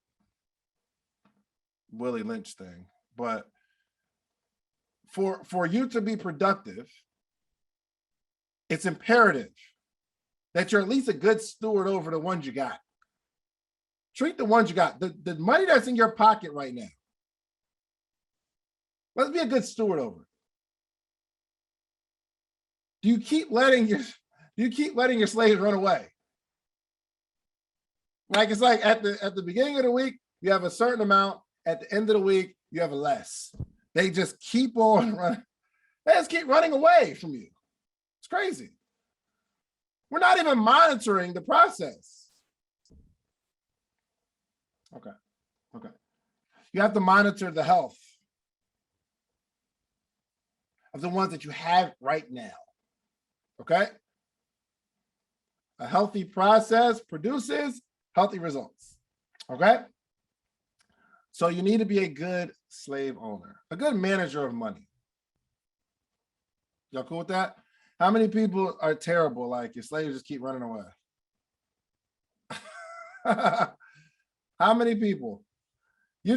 Willie Lynch thing, but for you to be productive, it's imperative that you're at least a good steward over the ones you got. Treat the ones you got. The money that's in your pocket right now. Let's be a good steward over it. Do you keep letting your slaves run away? Like it's like at the beginning of the week, you have a certain amount. At the end of the week, you have a less. They just keep on running. They just keep running away from you. It's crazy. We're not even monitoring the process. Okay. You have to monitor the health of the ones that you have right now. Okay? A healthy process produces healthy results. Okay? So you need to be a good slave owner, a good manager of money. Y'all cool with that? How many people are terrible? Like your slaves just keep running away. How many people? I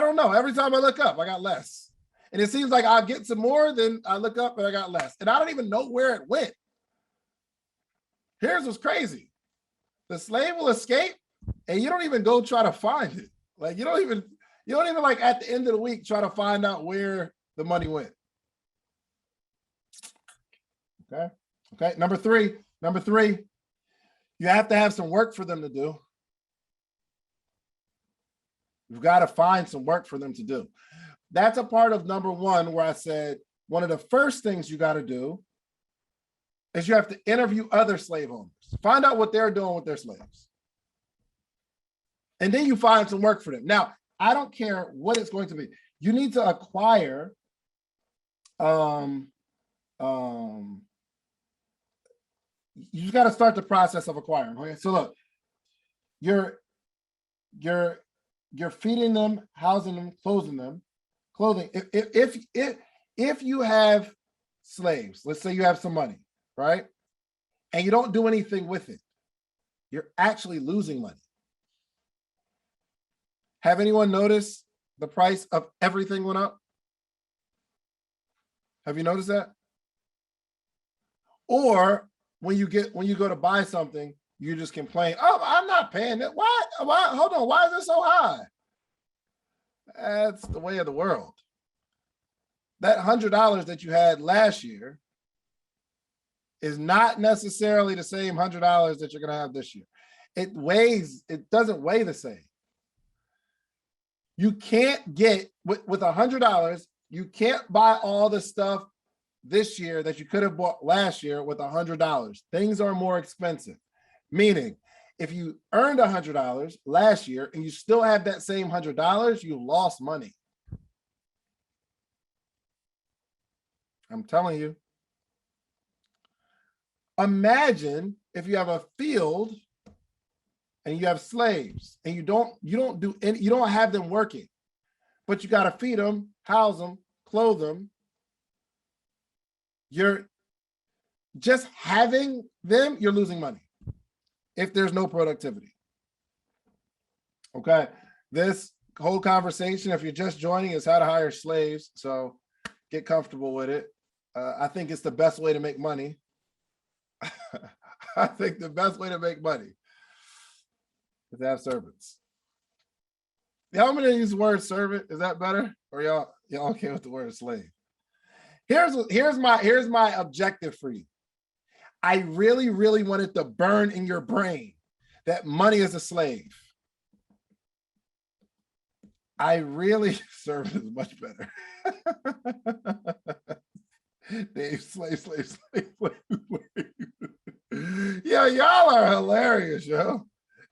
don't know. Every time I look up, I got less. And it seems like I'll get some more, then I look up and I got less. And I don't even know where it went. Here's what's crazy. The slave will escape and you don't even go try to find it. Like you don't even like at the end of the week try to find out where the money went. Okay. Number three, you have to have some work for them to do. You've got to find some work for them to do. That's a part of number one where I said one of the first things you got to do is you have to interview other slave owners. Find out what they're doing with their slaves. And then you find some work for them. Now, I don't care what it's going to be. You need to acquire you just got to start the process of acquiring. Okay, so look, you're feeding them, housing them, clothing. If you have slaves, let's say you have some money, right? And you don't do anything with it, you're actually losing money. Have anyone noticed the price of everything went up? Have you noticed that? Or when you go to buy something, you just complain, oh, I'm not paying it. Why? Hold on, why is it so high? That's the way of the world. That $100 that you had last year is not necessarily the same $100 that you're going to have this year. It doesn't weigh the same. You can't get, with $100, you can't buy all the stuff this year that you could have bought last year with $100. Things are more expensive. Meaning, if you earned $100 last year and you still have that same $100, you lost money. I'm telling you. Imagine if you have a field and you have slaves and you don't have them working, but you got to feed them, house them, clothe them. You're just having them, you're losing money if there's no productivity. Okay, this whole conversation, if you're just joining, is how to hire slaves. So get comfortable with it. I think it's the best way to make money. I think the best way to make money is to have servants. Y'all want me to use the word servant? Is that better? Or y'all okay with the word slave? Here's my objective for you. I really, really want it to burn in your brain that money is a slave. I really serve is much better. Dave, slave. Yeah, y'all are hilarious, yo.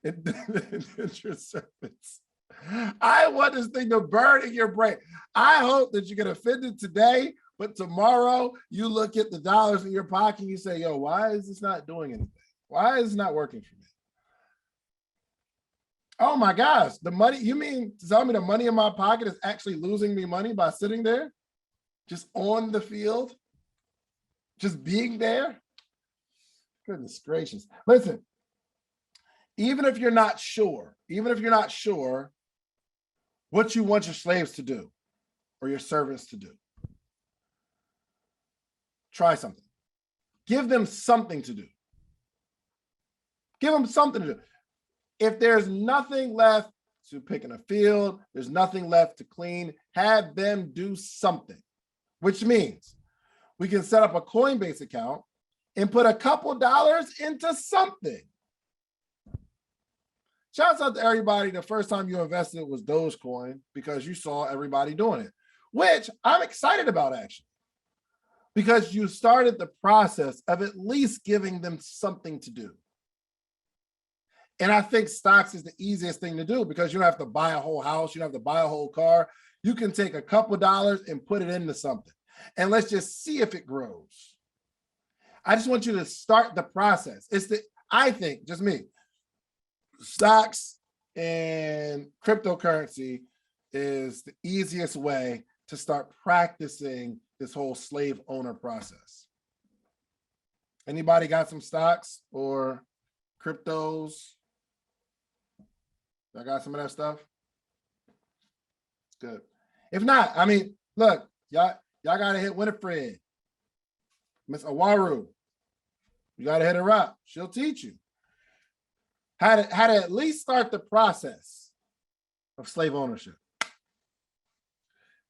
Indentured servants. I want this thing to burn in your brain. I hope that you get offended today, but tomorrow you look at the dollars in your pocket and you say, yo, why is this not doing anything? Why is this not working for me? Oh my gosh, the money, you mean to tell me the money in my pocket is actually losing me money by sitting there? Just on the field? Just being there? Goodness gracious. Listen, even if you're not sure what you want your slaves to do or your servants to do, try something. Give them something to do. Give them something to do. If there's nothing left to pick in a field, there's nothing left to clean, have them do something, which means we can set up a Coinbase account and put a couple dollars into something. Shouts out to everybody. The first time you invested was Dogecoin because you saw everybody doing it, which I'm excited about actually, because you started the process of at least giving them something to do. And I think stocks is the easiest thing to do because you don't have to buy a whole house. You don't have to buy a whole car. You can take a couple dollars and put it into something. And let's just see if it grows. I just want you to start the process. I think, just me, stocks and cryptocurrency is the easiest way to start practicing this whole slave owner process. Anybody got some stocks or cryptos? I got some of that stuff. Good. If not, I mean, look, y'all gotta hit Winifred, Miss Awaru. You gotta hit her up. She'll teach you how to at least start the process of slave ownership.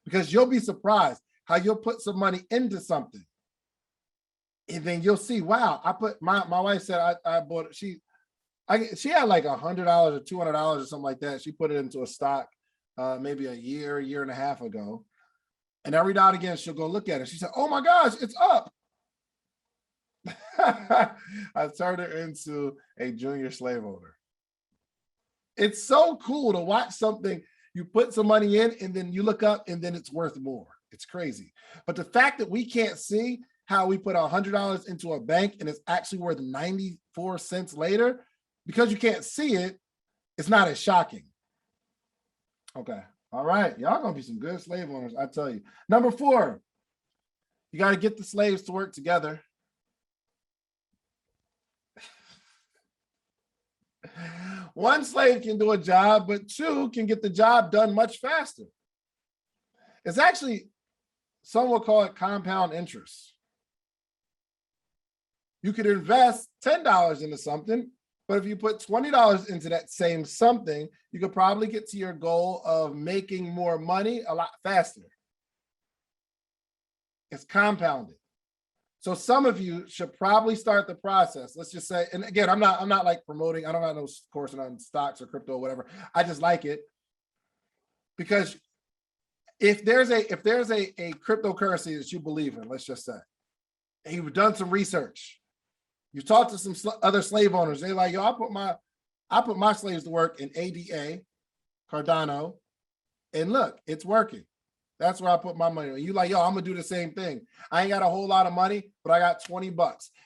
Because you'll be surprised how you'll put some money into something, and then you'll see, wow, I put my wife said I bought it. She had like $100 or $200 or something like that. She put it into a stock maybe a year and a half ago. And every now and again, she'll go look at it. She said, oh my gosh, it's up. I turned her into a junior slave owner. It's so cool to watch something, you put some money in and then you look up and then it's worth more. It's crazy. But the fact that we can't see how we put $100 into a bank and it's actually worth 94 cents later, because you can't see it, it's not as shocking. Okay. All right. Y'all gonna be some good slave owners, I tell you. Number 4, you got to get the slaves to work together. One slave can do a job, but 2 can get the job done much faster. It's actually, some will call it compound interest. You could invest $10 into something, but if you put $20 into that same something, you could probably get to your goal of making more money a lot faster. It's compounded. So some of you should probably start the process. Let's just say, and again, I'm not like promoting, I don't have no course on stocks or crypto or whatever. I just like it because if there's a cryptocurrency that you believe in, let's just say, and you've done some research, you talked to some other slave owners. They're like, yo, I put my slaves to work in ADA, Cardano, and look, it's working. That's where I put my money. You like, yo, I'm gonna do the same thing. I ain't got a whole lot of money, but I got $20.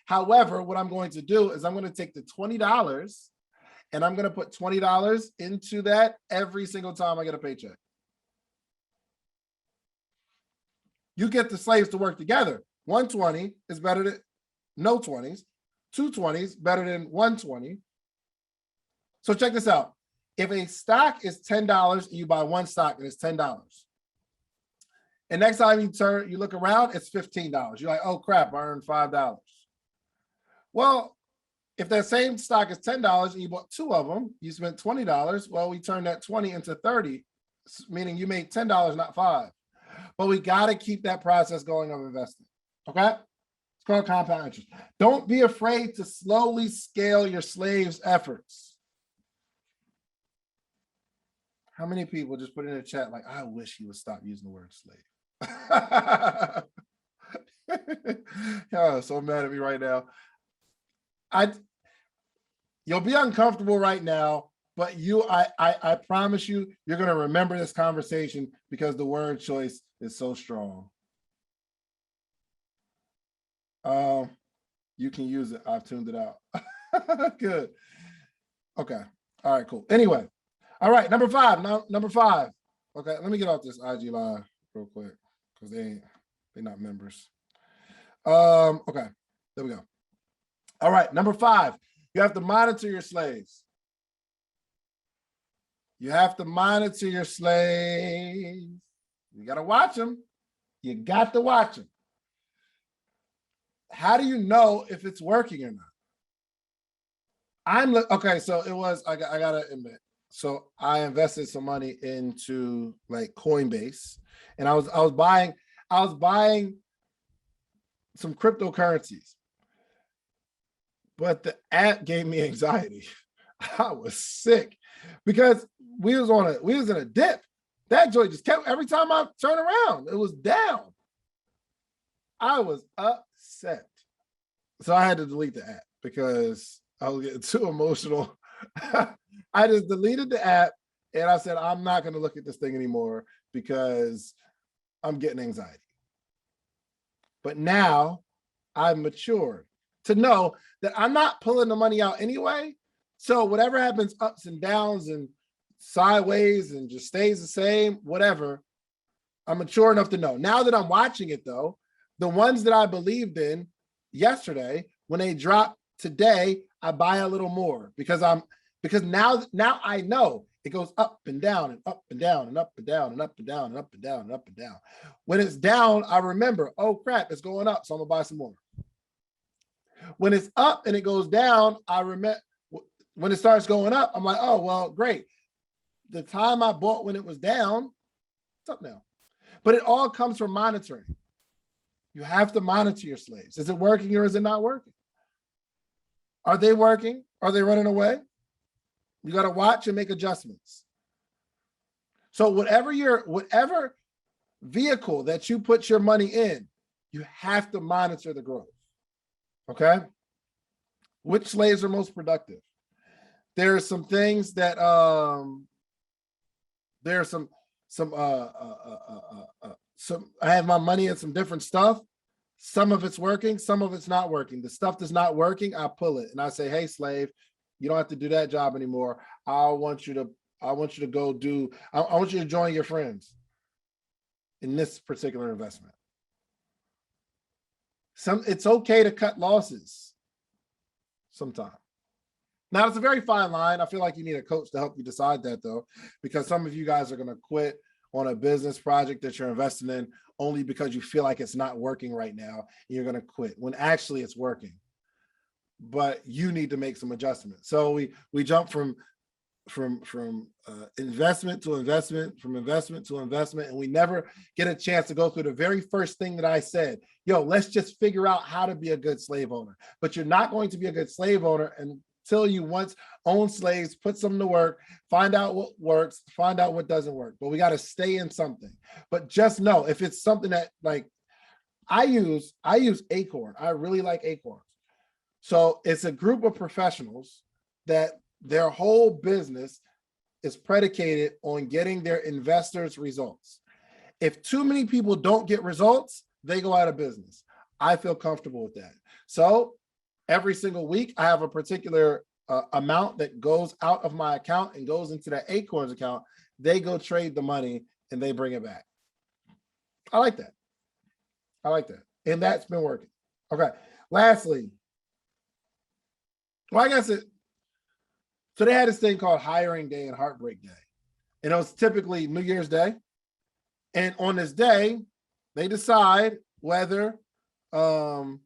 However, what I'm going to do is I'm going to take the $20 and I'm going to put $20 into that every single time I get a paycheck. You get the slaves to work together. 120 is better than no 20s. 220s better than 120. So check this out. If a stock is $10 and you buy one stock and it's $10, and next time you look around, it's $15. You're like, oh crap, I earned $5. Well, if that same stock is $10 and you bought 2 of them, you spent $20. Well, we turned that 20 into 30, meaning you made $10, not 5. But we got to keep that process going of investing. Okay? It's called compound interest. Don't be afraid to slowly scale your slaves' efforts. How many people just put in the chat like, I wish he would stop using the word slave. Y'all so mad at me right now. You'll be uncomfortable right now, but I promise you're gonna remember this conversation because the word choice is so strong. You can use it. I've tuned it out. Good. Okay. All right, cool. Anyway, all right, number 5. Now, number 5. Okay, let me get off this IG live real quick because they're not members. Okay, there we go. All right, number 5. You have to monitor your slaves. You have to monitor your slaves. You got to watch them. You got to watch them. how do you know if it's working or not? Okay, so it was, I gotta admit, so I invested some money into like Coinbase, and I was buying some cryptocurrencies, but the app gave me anxiety. I was sick because we was in a dip. That joint just kept, every time I turn around, it was down. I was upset. So I had to delete the app because I was getting too emotional. I just deleted the app and I said, I'm not going to look at this thing anymore because I'm getting anxiety. But now I've matured to know that I'm not pulling the money out anyway. So whatever happens, ups and downs and sideways and just stays the same, whatever, I'm mature enough to know. Now that I'm watching it though, the ones that I believed in yesterday, when they drop today, I buy a little more because now I know it goes up and down and up and down and up and down and up and down and up and down and up and down. When it's down, I remember, oh crap, it's going up, so I'm gonna buy some more. When it's up and it goes down, I remember when it starts going up, I'm like, oh, well, great. The time I bought when it was down, it's up now. But it all comes from monitoring. You have to monitor your slaves. Is it working or is it not working? Are they working? Are they running away? You got to watch and make adjustments. So whatever vehicle that you put your money in, you have to monitor the growth. Okay? Which slaves are most productive? There are some things that there are some I have my money in some different stuff. Some of it's working, some of it's not working. The stuff that's not working, I pull it and I say, hey, slave, you don't have to do that job anymore. I want you to go do, I want you to join your friends in this particular investment. It's okay to cut losses sometimes. Now, it's a very fine line. I feel like you need a coach to help you decide that, though, because some of you guys are going to quit on a business project that you're investing in only because you feel like it's not working right now. And you're going to quit when actually it's working. But you need to make some adjustments. So we jump from investment to investment, from investment to investment, and we never get a chance to go through the very first thing that I said. Yo, let's just figure out how to be a good slave owner. But you're not going to be a good slave owner until you once own slaves, put some to work, find out what works, find out what doesn't work. But we got to stay in something. But just know if it's something that, like, I use Acorn. I really like Acorns. So it's a group of professionals that their whole business is predicated on getting their investors results. If too many people don't get results, they go out of business. I feel comfortable with that. So every single week, I have a particular amount that goes out of my account and goes into that Acorns account. They go trade the money and they bring it back. I like that. And that's been working. Okay. Lastly, well, I guess so they had this thing called Hiring Day and Heartbreak Day. And it was typically New Year's Day. And on this day, they decide whether you're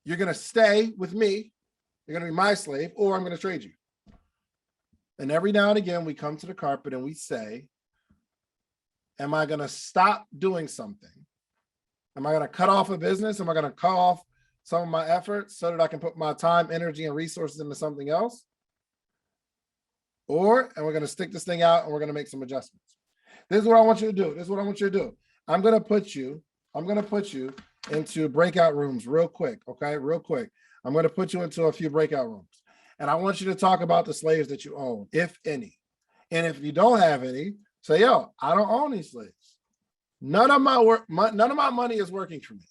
going to stay with me, you're going to be my slave, or I'm going to trade you. And every now and again, we come to the carpet and we say, am I going to stop doing something? Am I going to cut off a business? Am I going to cut off some of my efforts so that I can put my time, energy, and resources into something else? And we're going to stick this thing out and we're going to make some adjustments. This is what I want you to do. I'm going to put you into breakout rooms real quick. Okay. Real quick. I'm going to put you into a few breakout rooms and I want you to talk about the slaves that you own, if any. And if you don't have any, say, yo, I don't own these slaves. None of my money is working for me.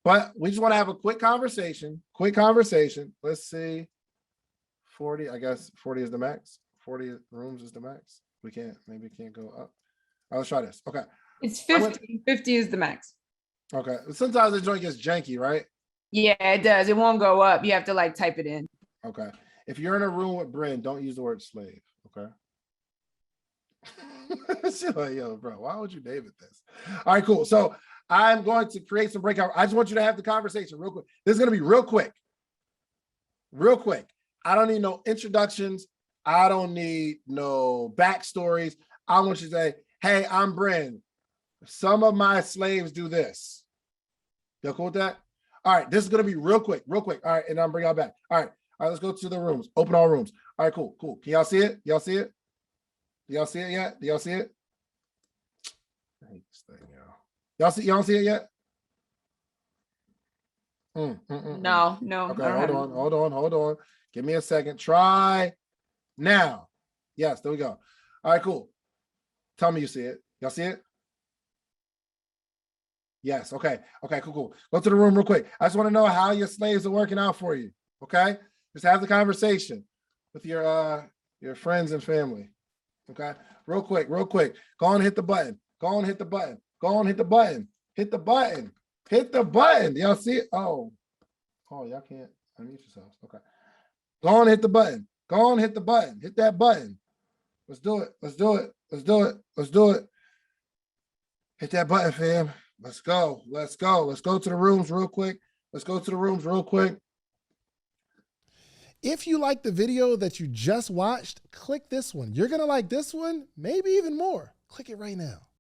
But we just want to have a quick conversation. Let's see. 40, I guess 40 is the max. 40 rooms is the max. Maybe can't go up. Let's try this. Okay. It's 50. 50 is the max. Okay. Sometimes the joint gets janky, right? Yeah, it does. It won't go up. You have to like type it in. Okay. If you're in a room with Bryn, don't use the word slave. Okay. She's like, yo, bro, why would you name it this? All right, cool. So I'm going to create some breakout. I just want you to have the conversation real quick. This is going to be real quick. Real quick. I don't need no introductions. I don't need no backstories. I want you to say, hey, I'm Bryn. Some of my slaves do this. Y'all cool with that? All right, this is going to be real quick. All right, and I'll bring y'all back. All right, let's go to the rooms. Open all rooms. All right, cool. Can y'all see it? Y'all see it? Do y'all see it yet? Do y'all see it? I hate this thing, y'all. Y'all don't see it yet? No. Okay, I don't have it. hold on. Give me a second. Try now. Yes, there we go. All right, cool. Tell me you see it. Y'all see it? Yes. Okay, cool. Go to the room real quick. I just want to know how your slaves are working out for you. Okay? Just have the conversation with your friends and family. Okay? Real quick. Go on, hit the button. Hit the button. Y'all see it? Oh, y'all can't unmute yourselves. Okay. Go on, hit the button. Hit that button. Let's do it. Hit that button, fam. Let's go to the rooms real quick. If you like the video that you just watched, click this one. You're going to like this one, maybe even more. Click it right now.